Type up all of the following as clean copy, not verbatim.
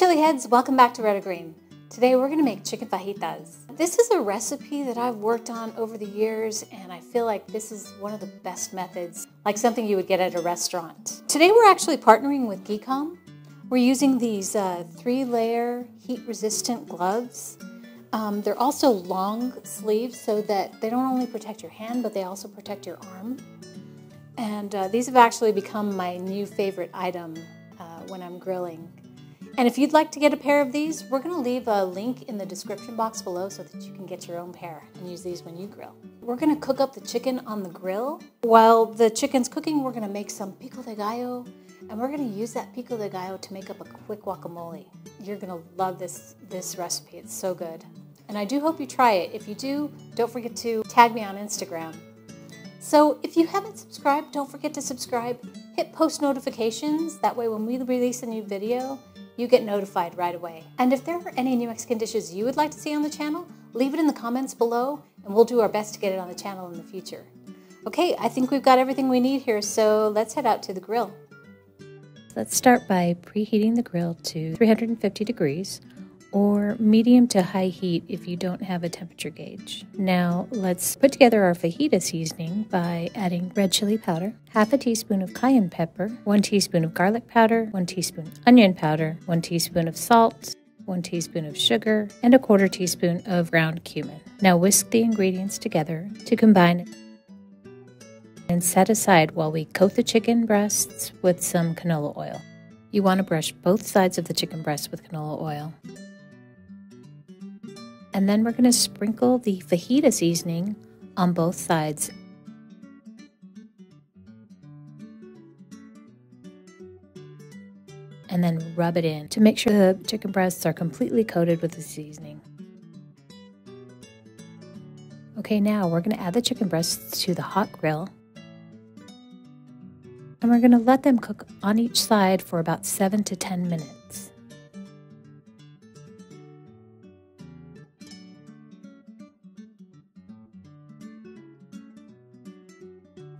Chile-Heads, welcome back to Red or Green. Today we're going to make chicken fajitas. This is a recipe that I've worked on over the years, and I feel like this is one of the best methods, like something you would get at a restaurant. Today we're actually partnering with Geekhom. We're using these 3-layer heat-resistant gloves. They're also long sleeves so that they don't only protect your hand, but they also protect your arm. And these have actually become my new favorite item when I'm grilling. And if you'd like to get a pair of these, we're going to leave a link in the description box below so that you can get your own pair and use these when you grill. We're going to cook up the chicken on the grill. While the chicken's cooking, we're going to make some Pico de Gallo, and we're going to use that Pico de Gallo to make up a quick guacamole. You're going to love this recipe. It's so good. And I do hope you try it. If you do, don't forget to tag me on Instagram. So if you haven't subscribed, don't forget to subscribe. Hit post notifications. That way when we release a new video, you get notified right away. And if there are any new Mexican dishes you would like to see on the channel, leave it in the comments below and we'll do our best to get it on the channel in the future. Okay, I think we've got everything we need here, so let's head out to the grill. Let's start by preheating the grill to 350 degrees or medium to high heat if you don't have a temperature gauge. Now let's put together our fajita seasoning by adding red chili powder, half a teaspoon of cayenne pepper, 1 teaspoon of garlic powder, 1 teaspoon onion powder, 1 teaspoon of salt, 1 teaspoon of sugar, and 1/4 teaspoon of ground cumin. Now whisk the ingredients together to combine and set aside while we coat the chicken breasts with some canola oil. You want to brush both sides of the chicken breast with canola oil. And then we're going to sprinkle the fajita seasoning on both sides. And then rub it in to make sure the chicken breasts are completely coated with the seasoning. Okay, now we're going to add the chicken breasts to the hot grill. And we're going to let them cook on each side for about 7 to 10 minutes.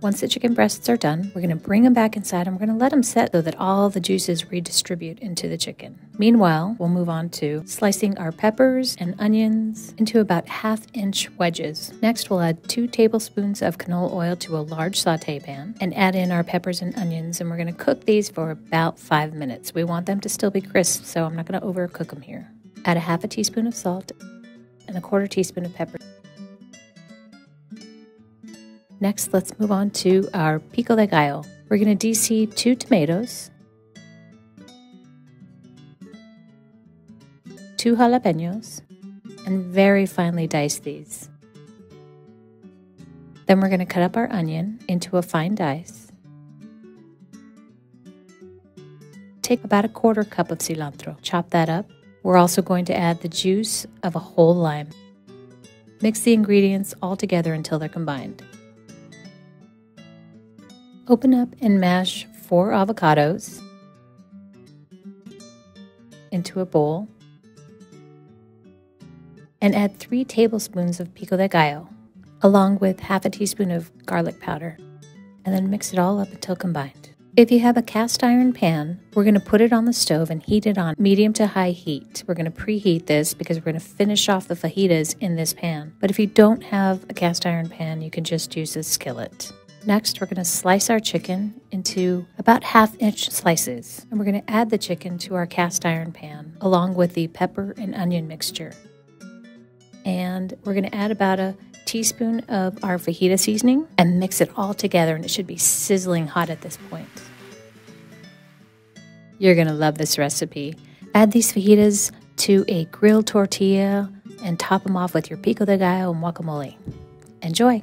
Once the chicken breasts are done, we're going to bring them back inside and we're going to let them set so that all the juices redistribute into the chicken. Meanwhile, we'll move on to slicing our peppers and onions into about 1/2-inch wedges. Next, we'll add 2 tablespoons of canola oil to a large saute pan and add in our peppers and onions, and we're going to cook these for about 5 minutes. We want them to still be crisp, so I'm not going to overcook them here. Add 1/2 teaspoon of salt and 1/4 teaspoon of pepper. Next, let's move on to our Pico de Gallo. We're going to de-seed 2 tomatoes, 2 jalapenos, and very finely dice these. Then we're going to cut up our onion into a fine dice. Take about 1/4 cup of cilantro. Chop that up. We're also going to add the juice of a whole lime. Mix the ingredients all together until they're combined. Open up and mash 4 avocados into a bowl and add 3 tablespoons of Pico de Gallo along with 1/2 teaspoon of garlic powder, and then mix it all up until combined. If you have a cast iron pan, we're going to put it on the stove and heat it on medium to high heat. We're going to preheat this because we're going to finish off the fajitas in this pan. But if you don't have a cast iron pan, you can just use a skillet. Next, we're going to slice our chicken into about 1/2-inch slices, and we're going to add the chicken to our cast iron pan along with the pepper and onion mixture. And we're going to add about 1 teaspoon of our fajita seasoning and mix it all together, and it should be sizzling hot at this point. You're going to love this recipe. Add these fajitas to a grilled tortilla and top them off with your Pico de Gallo and guacamole. Enjoy!